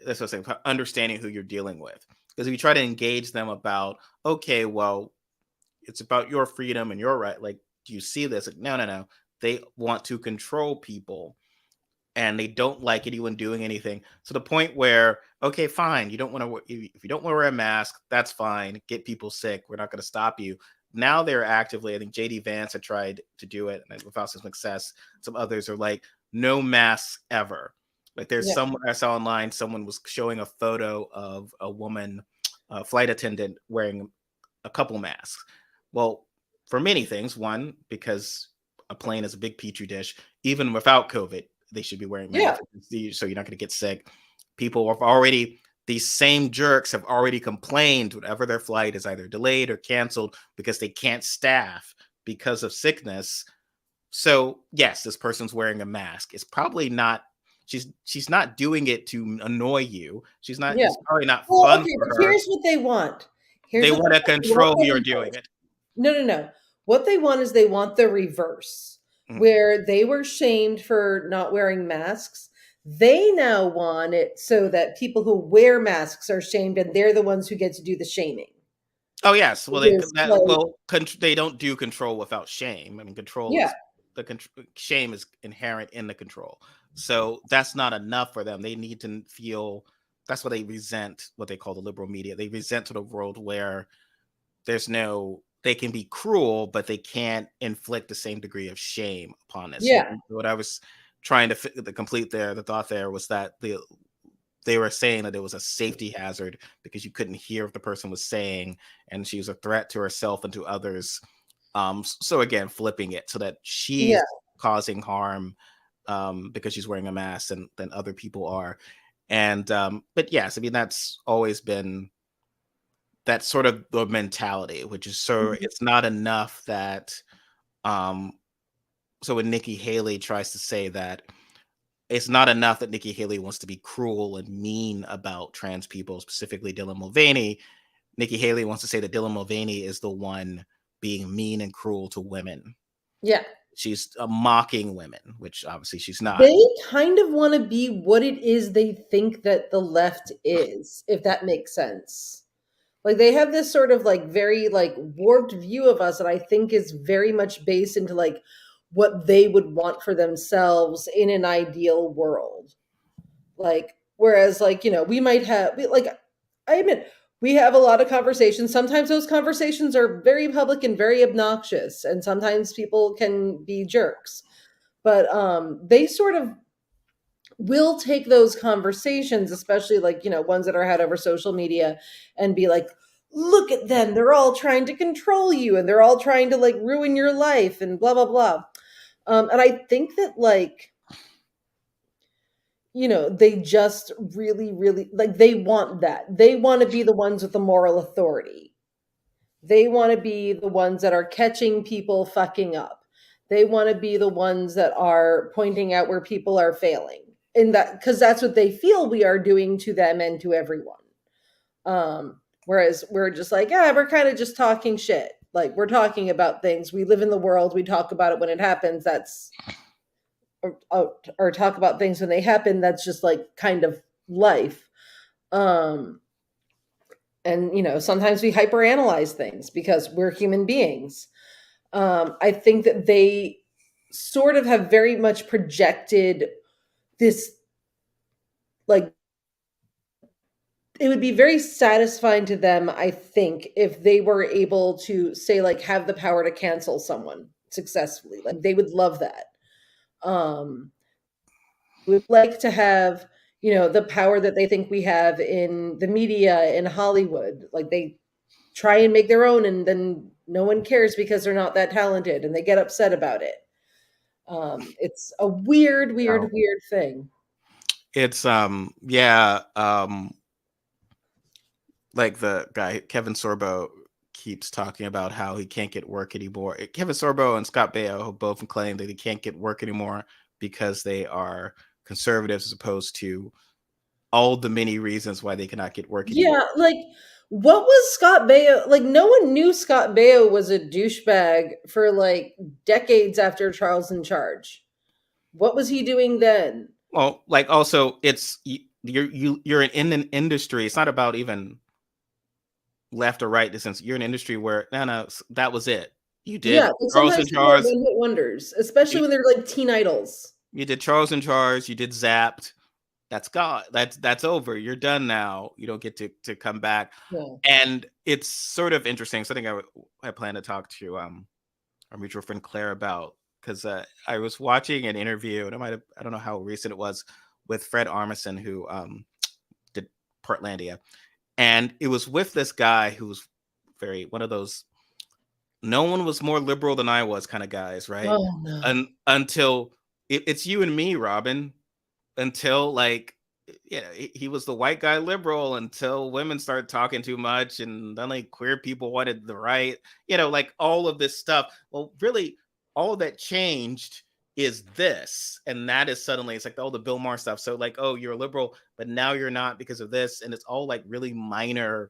that's what I'm saying, understanding who you're dealing with. Because if you try to engage them about, okay, well, it's about your freedom and your right, like, do you see this? Like, no, no, no. They want to control people, and they don't like anyone doing anything to the point where, okay, fine, you don't want to, if you don't want to wear a mask, that's fine. Get people sick. We're not going to stop you. Now they're actively, I think JD Vance had tried to do it and without some success. Some others are like, no masks ever. Like there's Yeah. someone I saw online, someone was showing a photo of a woman, a flight attendant, wearing a couple masks. Well, for many things, one, because a plane is a big petri dish, even without COVID, they should be wearing Yeah. masks so you're not going to get sick. People have already, these same jerks have already complained whenever their flight is either delayed or canceled because they can't staff because of sickness. So yes, this person's wearing a mask. It's probably not, she's not doing it to annoy you. She's not, Yeah. it's probably not Well, fun okay, for but her. here's what they want. Here's They what they want to want. They want control who the you're doing reverse. it. No, no, no. What they want is they want the reverse, Mm. where they were shamed for not wearing masks. They now want it so that people who wear masks are shamed, and they're the ones who get to do the shaming. Oh yes, well Which they is like, they don't do control without shame. I mean, control yeah, is shame is inherent in the control. So that's not enough for them. They need to feel, that's what they resent, what they call the liberal media. They resent to the world where there's no, they can be cruel, but they can't inflict the same degree of shame upon us. yeah, What I was trying to complete there, the thought there was that they were saying that it was a safety hazard because you couldn't hear what the person was saying, and she was a threat to herself and to others. So again, flipping it so that she's Yeah. causing harm because she's wearing a mask than other people are. And but yes, I mean that's always been that sort of the mentality, which is so Mhm. it's not enough that um so when Nikki Haley tries to say that it's not enough that Nikki Haley wants to be cruel and mean about trans people, specifically Dylan Mulvaney. Nikki Haley wants to say that Dylan Mulvaney is the one being mean and cruel to women. Yeah. She's mocking women, which obviously she's not. They kind of want to be what it is they think that the left is, if that makes sense. Like they have this sort of like very like warped view of us that I think is very much based into like what they would want for themselves in an ideal world. Like whereas like, you know, we might have like I admit we have a lot of conversations. Sometimes those conversations are very public and very obnoxious, and sometimes people can be jerks. But they sort of will take those conversations, especially like, you know, ones that are had over social media, and be like, look at them. They're all trying to control you and they're all trying to like ruin your life and blah, blah, blah. And I think that like, you know, they just really, really like they want that. They want to be the ones with the moral authority. They want to be the ones that are catching people fucking up. They want to be the ones that are pointing out where people are failing. And that because that's what they feel we are doing to them and to everyone. Whereas we're just like, yeah, we're kind of just talking shit. Like we're talking about things. We live in the world. We talk about it when it happens. That's or talk about things when they happen. That's just like kind of life. Um, and you know, sometimes we hyperanalyze things because we're human beings. I think that they sort of have very much projected this like it would be very satisfying to them, I think, if they were able to say like have the power to cancel someone successfully. Like they would love that. Um would like to have, you know, the power that they think we have in the media in Hollywood. Like they try and make their own and then no one cares because they're not that talented and they get upset about it. It's a weird, weird, No. weird thing. It's yeah, like the guy Kevin Sorbo keeps talking about how he can't get work anymore. Kevin Sorbo and Scott Baio both claim that he can't get work anymore because they are conservatives as opposed to all the many reasons why they cannot get work anymore. Yeah, like what was Scott Baio like? No one knew Scott Baio was a douchebag for like decades after Charles in Charge. What was he doing then? Well, like also it's you're in an industry. It's not about even left or right. Since you're in an industry where no, that was it. You did Yeah, and Charles sometimes in people are Charge. one-hit wonders, especially You, when they're like teen idols. you did Charles in Charge. You did Zapped. That's gone. That's over. You're done now. You don't get to come back. Yeah. And it's sort of interesting. So I think I plan to talk to our mutual friend Claire about because I was watching an interview and I don't know how recent it was with Fred Armisen who did Portlandia, and it was with this guy who was very one of those no one was more liberal than I was kind of guys, right? Oh no. And until it's you and me, Robin, until like he was the white guy liberal until women started talking too much and then like queer people wanted the right, like all of this stuff. Well, really all that changed is this, and that is suddenly it's like all the Bill Maher stuff. So like, oh, you're a liberal but now you're not because of this, and it's all like really minor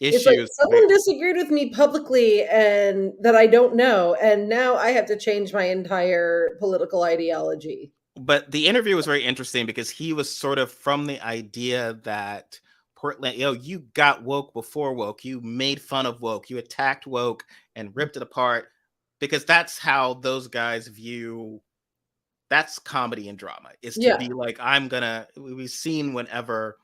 It's like issues. someone disagreed with me publicly and that I don't know, and now I have to change my entire political ideology. But the interview was very interesting because he was sort of from the idea that Portland, you got woke before woke. You made fun of woke. You attacked woke and ripped it apart because that's how those guys view. That's comedy and drama is to Yeah. be like, we've seen whenever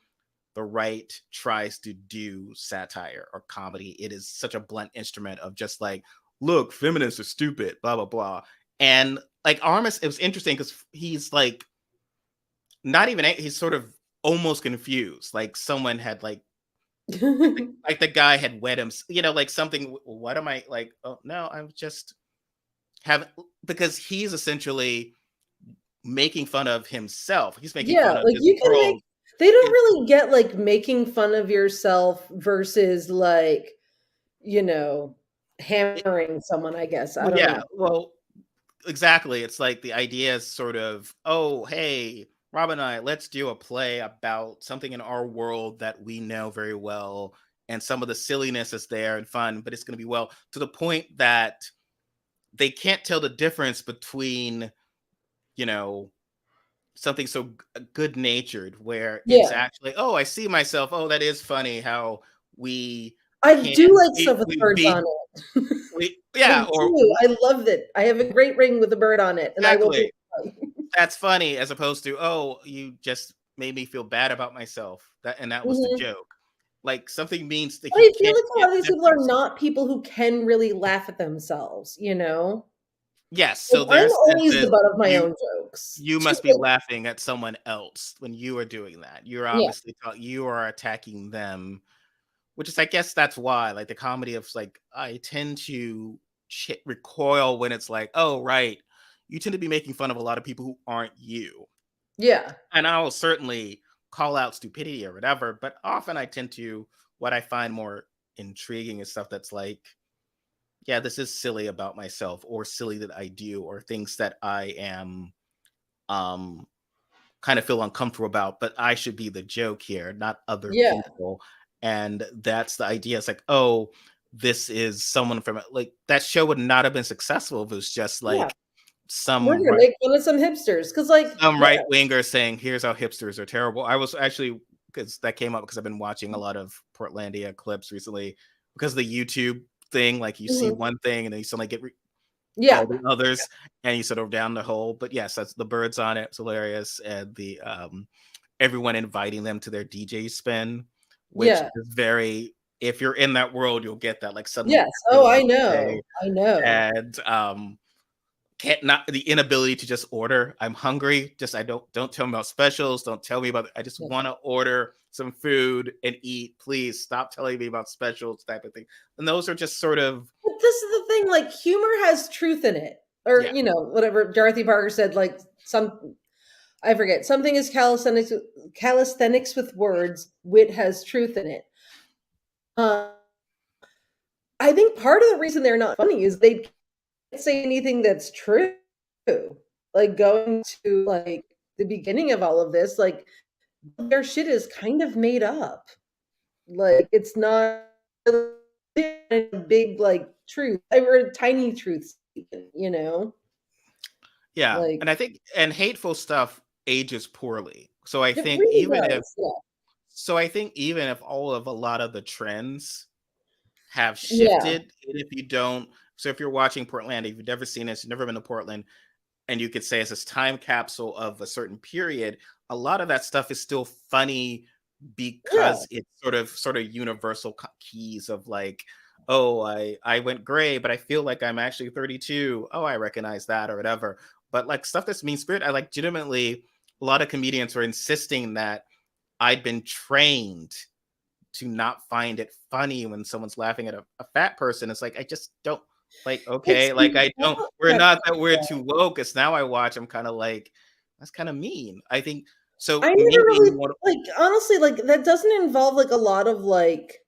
the right tries to do satire or comedy, it is such a blunt instrument of just like, look, feminists are stupid, blah, blah, blah. And like Armis, it was interesting because he's like, not even, he's sort of almost confused, like someone had like the guy had wet him, like something. What am I like? Oh no, I'm just having, because he's essentially making fun of himself. He's making Yeah, fun of like his you can make world. they don't His, really get like making fun of yourself versus like, you know, it, hammering someone, I guess. I well, don't yeah, know. well, exactly. It's like the idea is sort of, oh, hey, Rob and I, let's do a play about something in our world that we know very well. And some of the silliness is there and fun, but it's going to be well to the point that they can't tell the difference between, you know, something so good natured where it's Yeah. actually, oh, I see myself. Oh, that is funny how we I can, do like we, stuff with we, birds on we, it. I yeah, or do. I love it. I have a great ring with a bird on it, and I will be exactly. That's funny as opposed to, oh, you just made me feel bad about myself. That was the Mhm. joke. Like something means that But you I feel can't like a get lot of the these people are difference. not people who can really laugh at themselves, you know? Yes, Like, so I'm their sense always the is butt of my you own jokes. you must be laughing at someone else when you are doing that. You're Yeah, obviously you are attacking them, which is, I guess that's why, like the comedy of like, I tend to recoil when it's like, oh right, you tend to be making fun of a lot of people who aren't you. yeah, And I will certainly call out stupidity or whatever, but often I tend to, what I find more intriguing is stuff that's like, yeah, this is silly about myself, or silly that I do, or things that I am um kind of feel uncomfortable about, but I should be the joke here, not other yeah, people. And that's the idea. It's like, oh, this is someone from, like, that show would not have been successful if it was just yeah. like We're some gonna make fun of some hipsters because, like, yeah, right winger saying, "Here's how hipsters are terrible." I was actually, because that came up because I've been watching a lot of Portlandia clips recently because of the YouTube thing. Like you see mhm, one thing and then you suddenly get all yeah, the others, and you sort of down the hole. But yes, that's the birds on it. It's hilarious, and the everyone inviting them to their DJ spin, which yeah. is very. If you're in that world, you'll get that. Like suddenly Yes. Oh, everyone I is know. okay, I know. and can't, not the inability to just order. I'm hungry. Just, I don't tell me about specials. Don't tell me about. I just Yeah. want to order some food and eat. Please stop telling me about specials, type of thing. And those are just sort of, But this is the thing, like, humor has truth in it, or, yeah, whatever Dorothy Parker said, like, I forget, something is calisthenics with words, wit has truth in it. Uh, I think part of the reason they're not funny is they can't say anything that's true. Like, going to, like, the beginning of all of this, like, their shit is kind of made up. Like, it's not a big, like, truth or a tiny truth, you know? yeah. Like, And I think, and hateful stuff ages poorly. So I it think really even if, does, yeah. so I think even if all of a lot of the trends have Yeah, shifted, and if you don't, so if you're watching Portland, if you've never seen this, you've never been to Portland, and you could say it's this time capsule of a certain period, a lot of that stuff is still funny yeah, because it's sort of universal keys of like, oh, I went gray, but I feel like I'm actually 32. Oh, I recognize that or whatever. But like stuff that's mean spirit, I like legitimately, a lot of comedians were insisting that I'd been trained to not find it funny when someone's laughing at a fat person. It's like, I just don't, like, it's okay, like I don't, we're yeah. not that we're too woke. It's now I watch, I'm kind of like, that's kind of mean. I think so. I never Me really being one, like, honestly, like, that doesn't involve, like, a lot of, like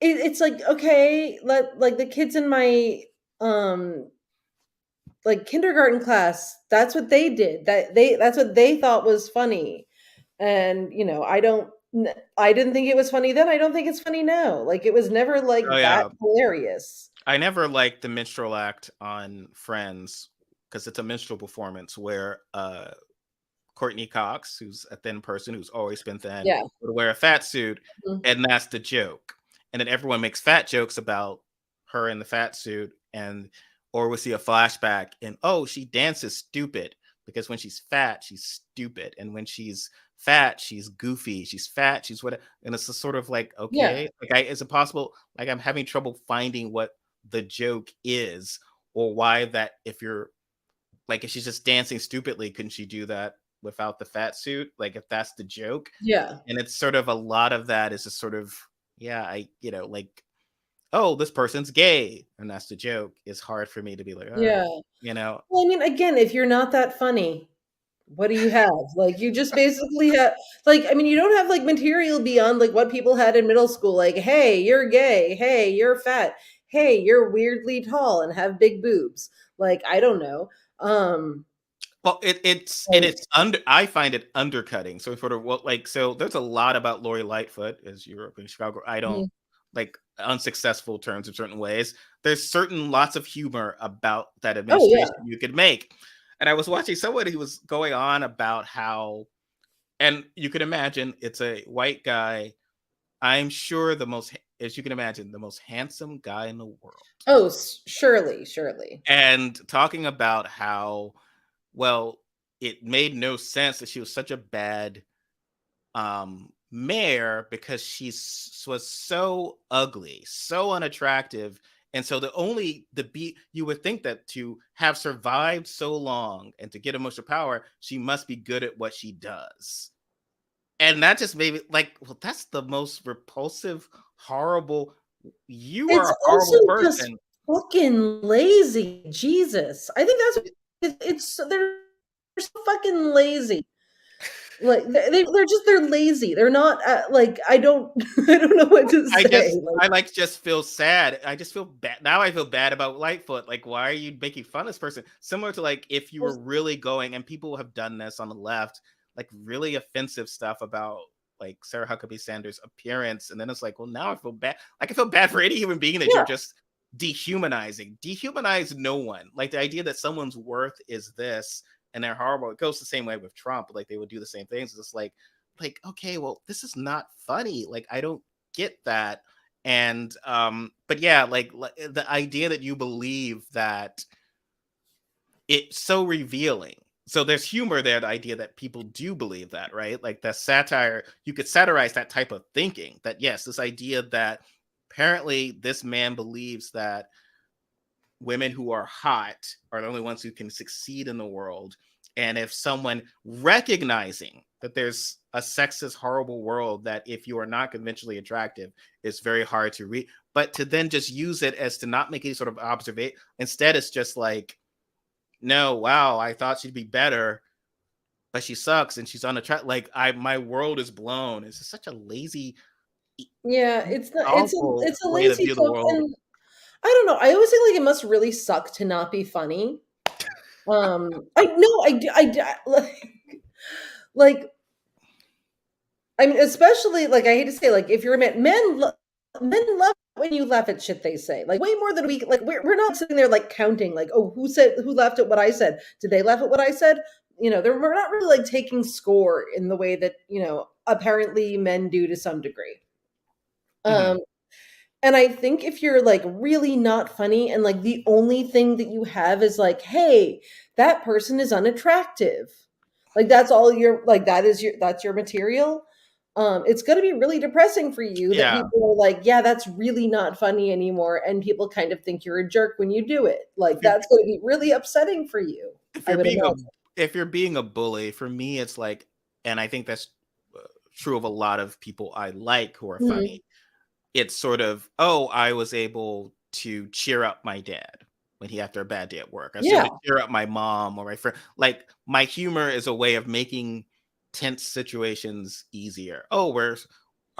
it's like, okay, let like, the kids in my, um, like, kindergarten class, that's what they did. That's what they thought was funny. And, I didn't think it was funny then, I don't think it's funny now. Like, it was never, oh like, that yeah, hilarious. I never liked the minstrel act on Friends because it's a minstrel performance where Courtney Cox, who's a thin person who's always been thin, Yeah. would wear a fat suit, Mhm. and that's the joke. And then everyone makes fat jokes about her in the fat suit, and or we see a flashback, and oh, she dances stupid because when she's fat, she's stupid, and when she's fat, she's goofy. She's fat, she's what, and it's a sort of like, Yeah. okay, like, is it possible? Like, I'm having trouble finding what the joke is, or why that, if you're like, if she's just dancing stupidly, couldn't she do that without the fat suit, like if that's the joke. Yeah. And it's sort of a lot of that is just sort of, yeah, like, oh, this person's gay, and that's the joke. It's hard for me to be like, all right, Yeah. you know. Well, I mean, again, if you're not that funny, what do you have? Like, you just basically have, like, I mean, you don't have like material beyond like what people had in middle school. Like, hey, you're gay. Hey, you're fat. Hey, you're weirdly tall and have big boobs. Like, I don't know. Well, it's and Like, it's under. I find it undercutting. So sort of what like so. There's a lot about Lori Lightfoot as you grew up in Chicago. I don't mhm. like unsuccessful terms in certain ways. There's certain lots of humor about that Oh yeah. administration you could make. And I was watching someone who was going on about how, and you can imagine it's a white guy. I'm sure as you can imagine, the most handsome guy in the world, Oh, surely, surely. and talking about how, well, it made no sense that she was such a bad mayor because was so ugly, so unattractive. And so you would think that to have survived so long and to get emotional power, she must be good at what she does. And that just made me like, well, that's the most repulsive, horrible. You are It's a also horrible just person. fucking lazy. Jesus. I think that's it's they're so fucking lazy. Like they're lazy. They're not like I don't I don't know what to say. Like I like just feel sad. I just feel bad. Now I feel bad about Lightfoot. Like, why are you making fun of this person? Similar to like if you were really going, and people have done this on the left, like really offensive stuff about like Sarah Huckabee Sanders' appearance. And then it's like, well, now I feel bad. Like I feel bad for any human being that you're yeah. just dehumanizing. Dehumanize no one. Like the idea that someone's worth is this and they're horrible. It goes the same way with Trump. Like they would do the same things. It's just like, okay, well, this is not funny. Like I don't get that. And but yeah, like the idea that you believe that it's so revealing. So there's humor there, the idea that people do believe that, right? Like the satire, you could satirize that type of thinking, that yes, this idea that apparently this man believes that women who are hot are the only ones who can succeed in the world. And if someone recognizing that there's a sexist, horrible world, that if you are not conventionally attractive, it's very hard to read, but to then just use it as to not make any sort of observation. Instead, it's just like, no, wow, I thought she'd be better, but she sucks and she's unattractive. Like my world is blown. It's just such a lazy, Yeah, it's not awful it's a way to lazy view the talk world. and I don't know. I always think like it must really suck to not be funny. I no, like I mean, especially like I hate to say, like if you're a man, men love when you laugh at shit they say, like way more than we like. We're not sitting there like counting, like oh, who laughed at what I said? Did they laugh at what I said? You know, we're not really like taking score in the way that apparently men do to some degree. Mhm. Um, and I think if you're like really not funny and like the only thing that you have is like, hey, that person is unattractive. Like that's all your like that's your material. It's going to be really depressing for you that Yeah. people are like, yeah, that's really not funny anymore and people kind of think you're a jerk when you do it. Like If you're that's going to be really upsetting for you, if I you're would being a imagine. if you're being a bully, for me, it's like, and I think that's true of a lot of people I like who are Mhm. funny. It's sort of, oh, I was able to cheer up my dad when he after a bad day at work. I was able Yeah. to cheer up my mom or my friend. Like my humor is a way of making tense situations easier. Oh,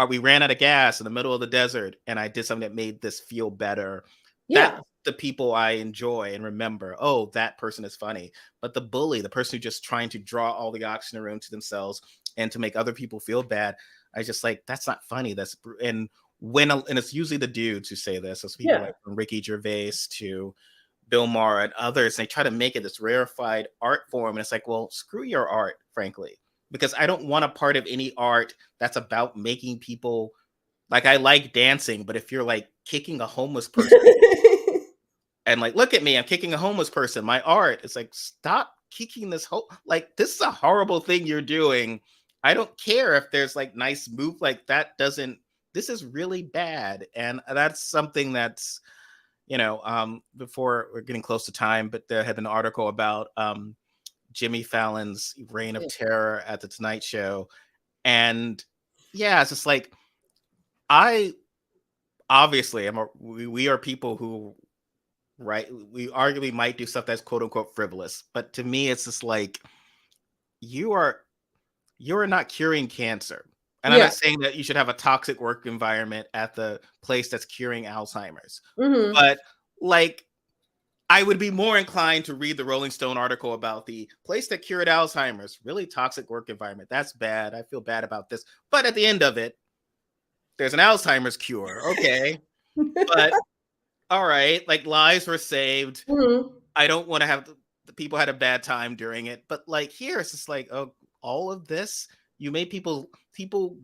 we ran out of gas in the middle of the desert and I did something that made this feel better. That's Yeah. the people I enjoy and remember. Oh, that person is funny. But the bully, the person who's just trying to draw all the oxygen in the room to themselves and to make other people feel bad, I just like, that's not funny. And and it's usually the dudes who say this. It's people Yeah. like from Ricky Gervais to Bill Maher and others. And they try to make it this rarefied art form. And it's like, well, screw your art, frankly, because I don't want a part of any art that's about making people like, I like dancing, but if you're like kicking a homeless person and like, look at me, I'm kicking a homeless person, my art, it's like, stop kicking like, this is a horrible thing you're doing. I don't care if there's like nice move, like that doesn't, this is really bad. And that's something that's, before we're getting close to time, but there had been an article about Jimmy Fallon's reign of Yeah. terror at the Tonight Show. And yeah, it's just like, I obviously we are people who, right, we arguably might do stuff that's quote unquote frivolous, but to me it's just like, you are not curing cancer. And I'm Yeah. not saying that you should have a toxic work environment at the place that's curing Alzheimer's, Mm-hmm. but like, I would be more inclined to read the Rolling Stone article about the place that cured Alzheimer's. Really toxic work environment. That's bad. I feel bad about this. But at the end of it, there's an Alzheimer's cure. Okay. But all right, like, lives were saved. Mm-hmm. I don't want to have the people had a bad time during it. But like, here it's just like, oh, all of this, you made people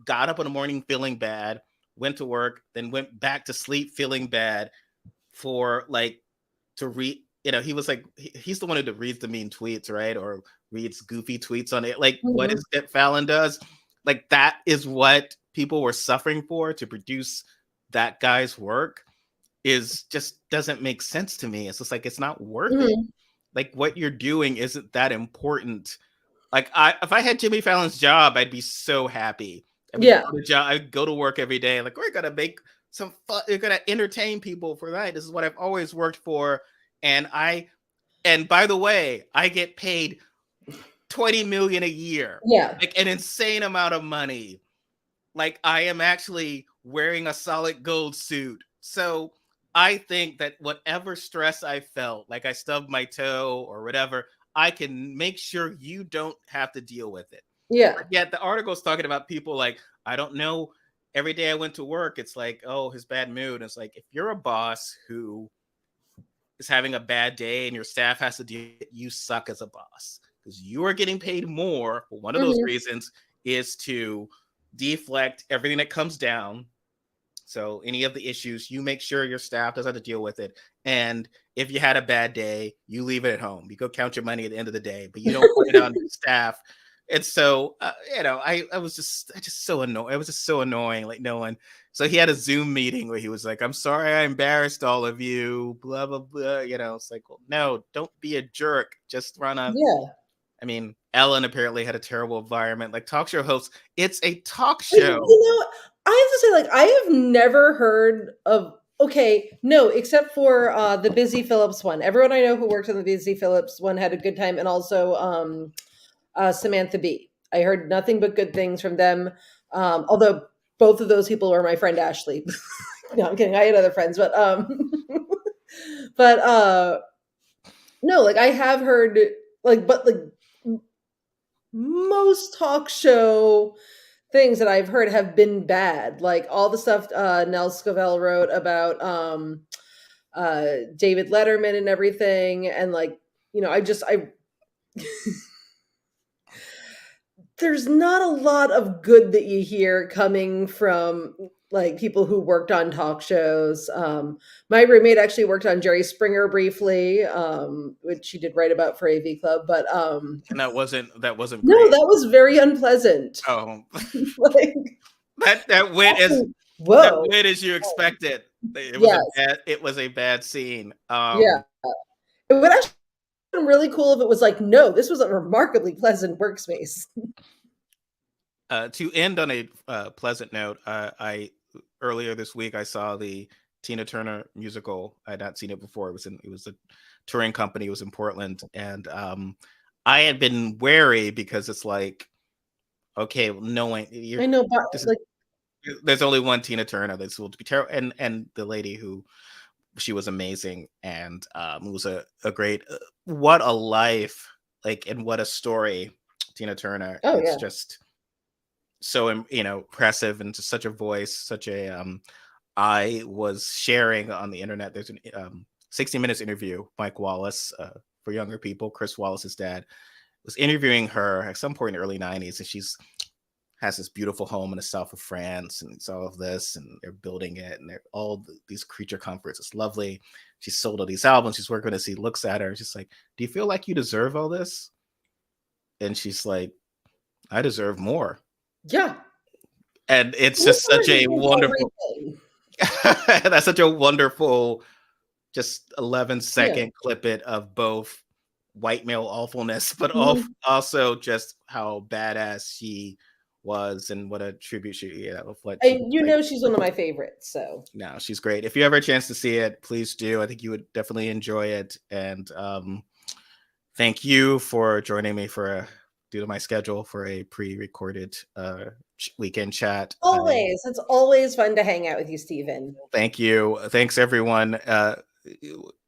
got up in the morning feeling bad, went to work, then went back to sleep feeling bad for like, to read, he was like, he's the one who reads the mean tweets, right? Or reads goofy tweets on it. Like, what Mm-hmm. is it Fallon does? Like, that is what people were suffering for to produce that guy's work, is just doesn't make sense to me. It's just like, it's not worth it. Mm-hmm. Like, what you're doing isn't that important. Like, if I had Jimmy Fallon's job, I'd be so happy. Yeah. I'd go to work every day. Like, we're gonna make some fun. We're gonna entertain people for that. This is what I've always worked for. And by the way, I get paid $20 million a year, Yeah. like an insane amount of money. Like, I am actually wearing a solid gold suit. So I think that whatever stress I felt, like I stubbed my toe or whatever, I can make sure you don't have to deal with it. Yeah. But yet the article's talking about people like, I don't know. Every day I went to work, it's like, oh, his bad mood. And it's like, if you're a boss who is having a bad day and your staff has to deal, you suck as a boss, because you are getting paid more. One of those Mm-hmm. reasons is to deflect everything that comes down. So any of the issues, you make sure your staff doesn't have to deal with it. And if you had a bad day, you leave it at home. You go count your money at the end of the day, but you don't put it on the staff. And so, I was just so annoyed. It was just so annoying. Like, no one. So he had a Zoom meeting where he was like, "I'm sorry, I embarrassed all of you." Blah blah blah. It's like, well, no, don't be a jerk. Just run a. Yeah. I mean, Ellen apparently had a terrible environment. Like, talk show hosts, it's a talk You show. know, I have to say, like, I have never heard of. Okay, no, except for the Busy Phillips one. Everyone I know who worked on the Busy Phillips one had a good time, and also Samantha Bee. I heard nothing but good things from them. Although both of those people were my friend Ashley. No, I'm kidding. I had other friends, but but no, like I have heard but most talk show things that I've heard have been bad. Like all the stuff Nell Scovell wrote about David Letterman and everything, and like I there's not a lot of good that you hear coming from like people who worked on talk shows. My roommate actually worked on Jerry Springer briefly, which she did write about for AV Club, but And that wasn't no, great. that was very unpleasant. Oh, Like, that went as whoa, you expected. yes, It was a bad scene. yeah. It would actually been really cool if it was like, no, this was a remarkably pleasant workspace. To end on a pleasant note, I earlier this week I saw the Tina Turner musical. I had not seen it before. It was a touring company. It was in Portland, and I had been wary because it's like, okay, knowing I know, but like, there's only one Tina Turner. This will be terrible, and the lady who she was amazing, and it was a great what a life, like, and what a story. Tina Turner, oh it's yeah, just so impressive, and just such a voice, such a I was sharing on the internet, there's a 60 Minutes interview, Mike Wallace, for younger people, Chris Wallace's dad was interviewing her at some point in the early 90s, and she's has this beautiful home in the south of France, and it's all of this, and they're building it, and they're all these creature comforts. It's lovely. She's sold all these albums. She's working as he looks at her, and she's like, "Do you feel like you deserve all this?" And she's like, "I deserve more." yeah. And it's just such a wonderful. That's such a wonderful, just 11-second Yeah. clip it of both white male awfulness, but Mhm. also just how badass she was and what a tribute she, of what she And you like. know she's one of my favorites, so. No, she's great. If you ever a chance to see it, please do. I think you would definitely enjoy it. And thank you for joining me for due to my schedule for a pre-recorded weekend chat. Always. It's always fun to hang out with you, Stephen. Thank you. Thanks everyone.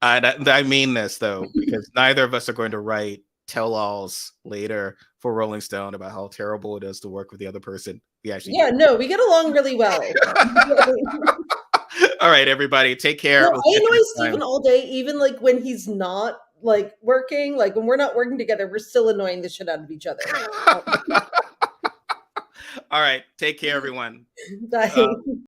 I mean this though, because neither of us are going to write tell-alls later for Rolling Stone about how terrible it is to work with the other person. We actually Yeah, no, we get along really well. All right, everybody, take care. No, We'll I see you annoy next Stephen time. all day, even like when he's not like working. Like when we're not working together, we're still annoying the shit out of each other. All right, take care, everyone. Bye.